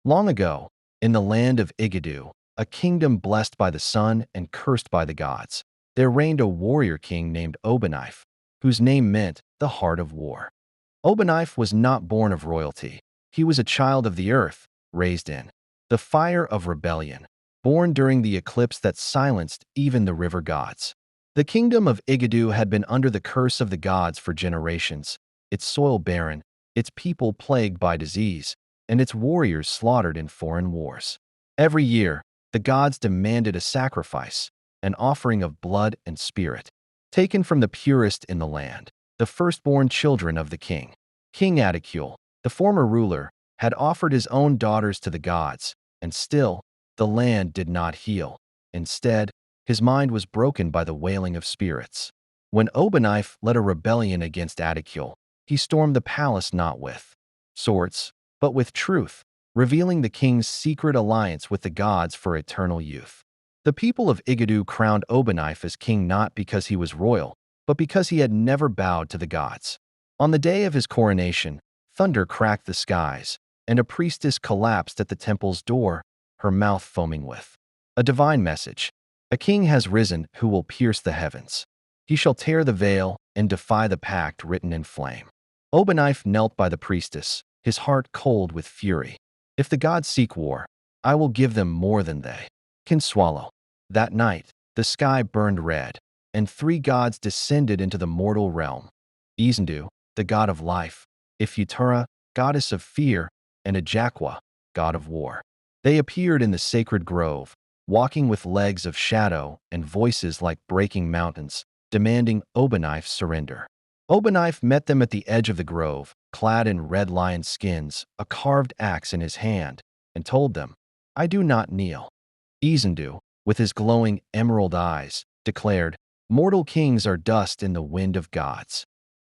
Long ago, in the land of Igadu, a kingdom blessed by the sun and cursed by the gods, there reigned a warrior king named Obanife, whose name meant the heart of war. Obanife was not born of royalty. He was a child of the earth, raised in the fire of rebellion, born during the eclipse that silenced even the river gods. The kingdom of Igadu had been under the curse of the gods for generations, its soil barren, its people plagued by disease, and its warriors slaughtered in foreign wars. Every year, the gods demanded a sacrifice, an offering of blood and spirit, taken from the purest in the land, the firstborn children of the king. King Ajakwa, the former ruler, had offered his own daughters to the gods, and still, the land did not heal. Instead, his mind was broken by the wailing of spirits. When Obanife led a rebellion against Ajakwa, he stormed the palace not with swords, but with truth, revealing the king's secret alliance with the gods for eternal youth. The people of Igadu crowned Obanife as king not because he was royal, but because he had never bowed to the gods. On the day of his coronation, thunder cracked the skies, and a priestess collapsed at the temple's door, her mouth foaming with a divine message. A king has risen who will pierce the heavens. He shall tear the veil and defy the pact written in flame. Obanife knelt by the priestess, his heart cold with fury. If the gods seek war, I will give them more than they can swallow. That night, the sky burned red, and three gods descended into the mortal realm: Isendu, the god of life; Ifutara, goddess of fear; and Ajakwa, god of war. They appeared in the sacred grove, walking with legs of shadow and voices like breaking mountains, demanding Obanife's surrender. Obanife met them at the edge of the grove, clad in red lion skins, a carved axe in his hand, and told them, "I do not kneel." Isendu, with his glowing emerald eyes, declared, "Mortal kings are dust in the wind of gods."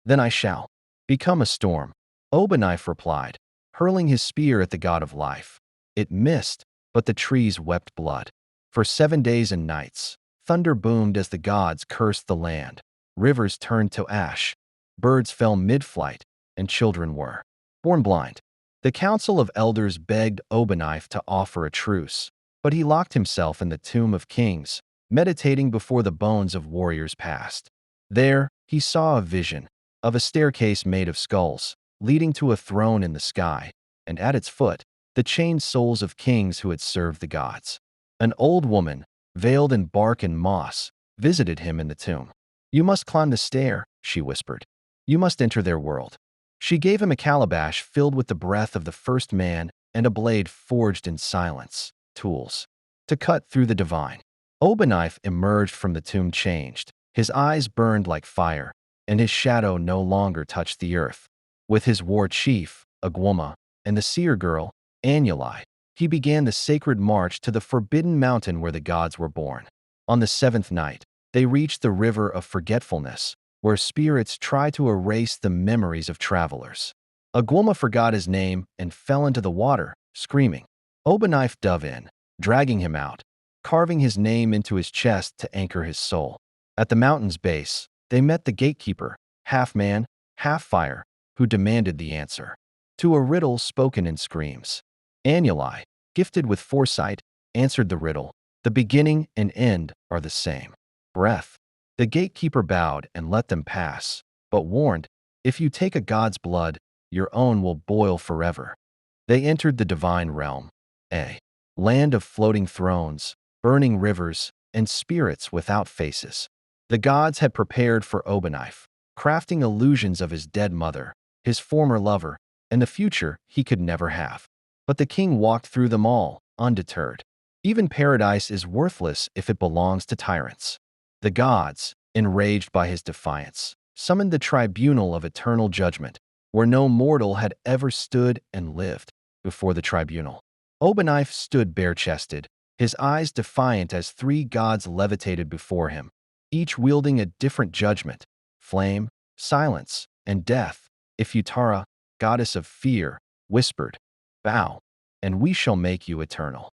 "Then I shall become a storm," Obanife replied, hurling his spear at the god of life. It missed, but the trees wept blood. For 7 days and nights, thunder boomed as the gods cursed the land. Rivers turned to ash, birds fell mid-flight, and children were born blind. The council of elders begged Obanife to offer a truce, but he locked himself in the tomb of kings, meditating before the bones of warriors past. There, he saw a vision of a staircase made of skulls, leading to a throne in the sky, and at its foot, the chained souls of kings who had served the gods. An old woman, veiled in bark and moss, visited him in the tomb. "You must climb the stair," she whispered. "You must enter their world." She gave him a calabash filled with the breath of the first man and a blade forged in silence, tools to cut through the divine. Obanife emerged from the tomb changed. His eyes burned like fire, and his shadow no longer touched the earth. With his war chief, Ajakwa, and the seer girl, Anuli, he began the sacred march to the forbidden mountain where the gods were born. On the 7th night, they reached the river of forgetfulness, where spirits try to erase the memories of travelers. Ajakwa forgot his name and fell into the water, screaming. Obanife dove in, dragging him out, carving his name into his chest to anchor his soul. At the mountain's base, they met the gatekeeper, half man, half fire, who demanded the answer to a riddle spoken in screams. Anuli, gifted with foresight, answered the riddle. The beginning and end are the same. Breath. The gatekeeper bowed and let them pass, but warned, "If you take a god's blood, your own will boil forever." They entered the divine realm, a land of floating thrones, burning rivers, and spirits without faces. The gods had prepared for Obanife, crafting illusions of his dead mother, his former lover, and the future he could never have. But the king walked through them all, undeterred. Even paradise is worthless if it belongs to tyrants. The gods, enraged by his defiance, summoned the tribunal of eternal judgment, where no mortal had ever stood and lived. Before the tribunal, Obanife stood bare-chested, his eyes defiant as three gods levitated before him, each wielding a different judgment: flame, silence, and death. Ifutara, goddess of fear, whispered, "Bow, and we shall make you eternal."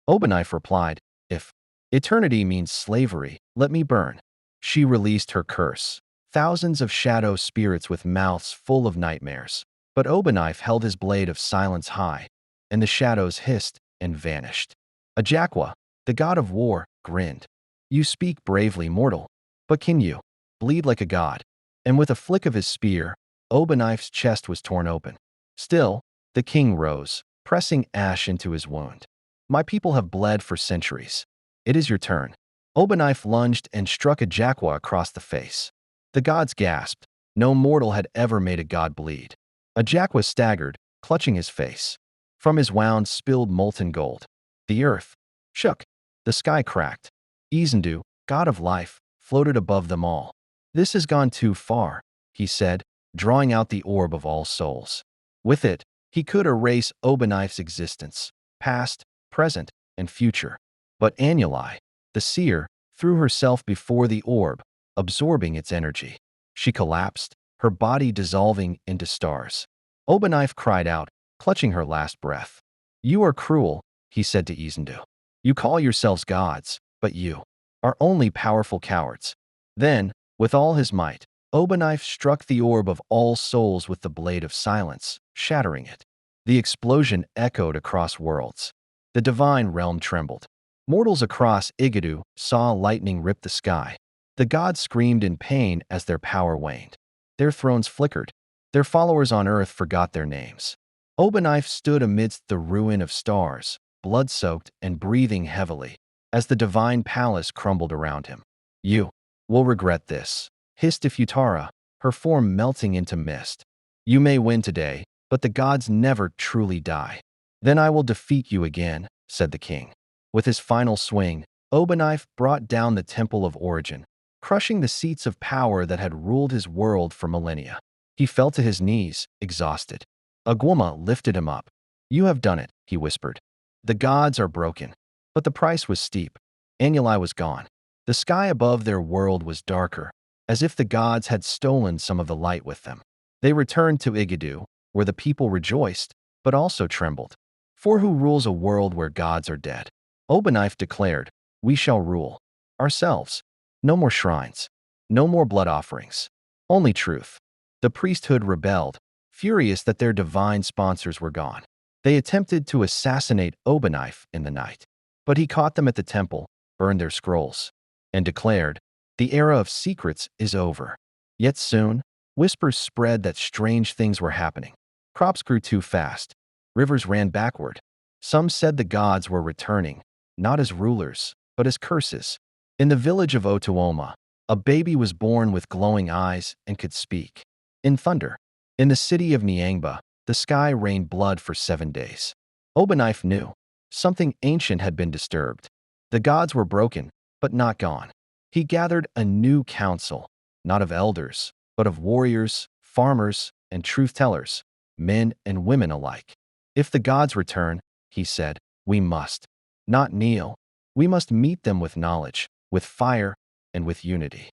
Obanife replied, "If eternity means slavery, let me burn." She released her curse, thousands of shadow spirits with mouths full of nightmares. But Obanife held his blade of silence high. and the shadows hissed and vanished. Ajakwa, the god of war, grinned. You speak bravely, mortal, but can you bleed like a god? And with a flick of his spear, Obanife's chest was torn open. Still, the king rose, pressing ash into his wound. My people have bled for centuries. It is your turn. Obanife lunged and struck Ajakwa across the face. The gods gasped. No mortal had ever made a god bleed. Ajakwa staggered, clutching his face. From his wounds spilled molten gold. The earth shook. The sky cracked. Izendu, god of life, floated above them all. This has gone too far, he said, drawing out the orb of all souls. With it, he could erase Obanife's existence, past, present, and future. But Anuli, the seer, threw herself before the orb, absorbing its energy. She collapsed, her body dissolving into stars. Obanife cried out, clutching her last breath. You are cruel, he said to Izendu. You call yourselves gods, but you are only powerful cowards. Then, with all his might, Obanife struck the orb of all souls with the blade of silence, shattering it. The explosion echoed across worlds. The divine realm trembled. Mortals across Igadu saw lightning rip the sky. The gods screamed in pain as their power waned. Their thrones flickered. Their followers on earth forgot their names. Obanife stood amidst the ruin of stars, blood-soaked and breathing heavily, as the divine palace crumbled around him. You will regret this, hissed Ifutara, her form melting into mist. You may win today, but the gods never truly die. Then I will defeat you again, said the king. With his final swing, Obanife brought down the Temple of Origin, crushing the seats of power that had ruled his world for millennia. He fell to his knees, exhausted. Agwuma lifted him up. You have done it, he whispered. The gods are broken. But the price was steep. Anuli was gone. The sky above their world was darker, as if the gods had stolen some of the light with them. They returned to Igadu, where the people rejoiced, but also trembled. For who rules a world where gods are dead? Obanife declared, we shall rule. Ourselves. No more shrines. No more blood offerings. Only truth. The priesthood rebelled, furious that their divine sponsors were gone. They attempted to assassinate Obanife in the night, but he caught them at the temple, burned their scrolls, and declared, the era of secrets is over. Yet soon, whispers spread that strange things were happening. Crops grew too fast. Rivers ran backward. Some said the gods were returning, not as rulers, but as curses. In the village of Otuoma, a baby was born with glowing eyes and could speak. In thunder, in the city of Nyangba, the sky rained blood for 7 days. Obanife knew. Something ancient had been disturbed. The gods were broken, but not gone. He gathered a new council, not of elders, but of warriors, farmers, and truth-tellers, men and women alike. If the gods return, he said, we must not kneel. We must meet them with knowledge, with fire, and with unity.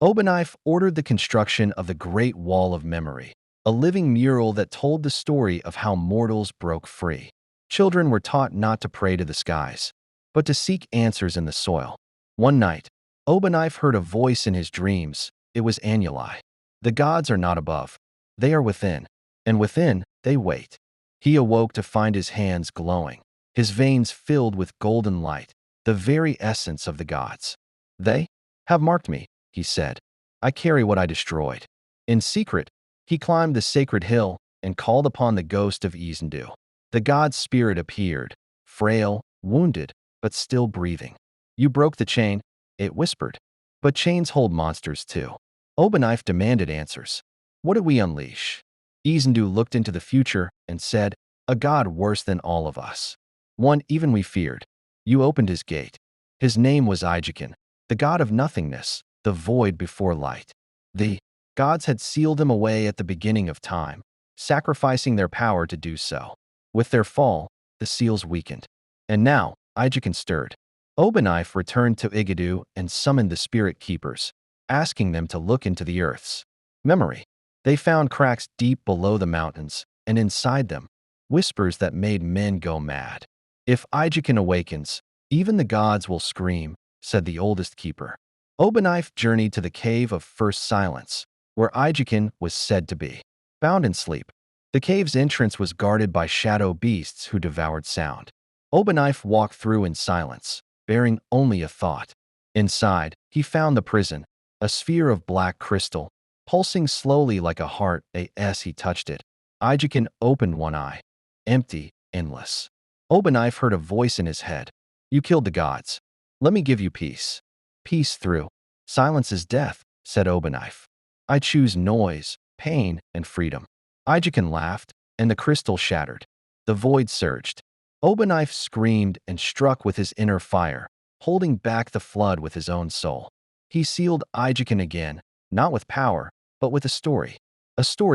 Obanife ordered the construction of the Great Wall of Memory, a living mural that told the story of how mortals broke free. Children were taught not to pray to the skies, but to seek answers in the soil. One night, Obanife heard a voice in his dreams. It was Anuli. The gods are not above. They are within, and within they wait. He awoke to find his hands glowing, his veins filled with golden light, the very essence of the gods. They have marked me, he said. I carry what I destroyed. In secret, he climbed the sacred hill and called upon the ghost of Izendu. The god's spirit appeared, frail, wounded, but still breathing. You broke the chain, it whispered. But chains hold monsters too. Obanife demanded answers. What did we unleash? Izendu looked into the future and said, a god worse than all of us. One even we feared. You opened his gate. His name was Ajakwa, the god of nothingness, the void before light. The gods had sealed him away at the beginning of time, sacrificing their power to do so. With their fall, the seals weakened. And now, Ajakwa stirred. Obanife returned to Igadu and summoned the spirit keepers, asking them to look into the earth's memory. They found cracks deep below the mountains, and inside them, whispers that made men go mad. If Ajakwa awakens, even the gods will scream, said the oldest keeper. Obanife journeyed to the cave of first silence, where Ajakwa was said to be. Bound in sleep, The cave's entrance was guarded by shadow beasts who devoured sound. Obanife walked through in silence, bearing only a thought. Inside, he found the prison, a sphere of black crystal, pulsing slowly like a heart as he touched it. Ajakwa opened one eye. Empty, endless. Obanife heard a voice in his head. You killed the gods. Let me give you peace. Peace through. Silence is death, said Obanife. I choose noise, pain, and freedom. Ajakwa laughed, and the crystal shattered. The void surged. Obanife screamed and struck with his inner fire, holding back the flood with his own soul. He sealed Ajakwa again, not with power, but with a story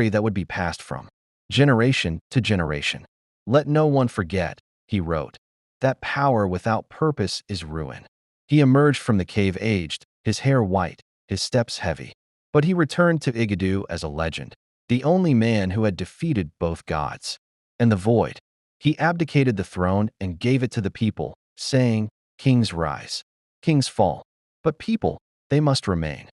that would be passed from generation to generation. Let no one forget, he wrote, that power without purpose is ruin. He emerged from the cave aged, his hair white, his steps heavy. But he returned to Igadu as a legend, the only man who had defeated both gods. And the void. He abdicated the throne and gave it to the people, saying, Kings rise, kings fall, but people, they must remain.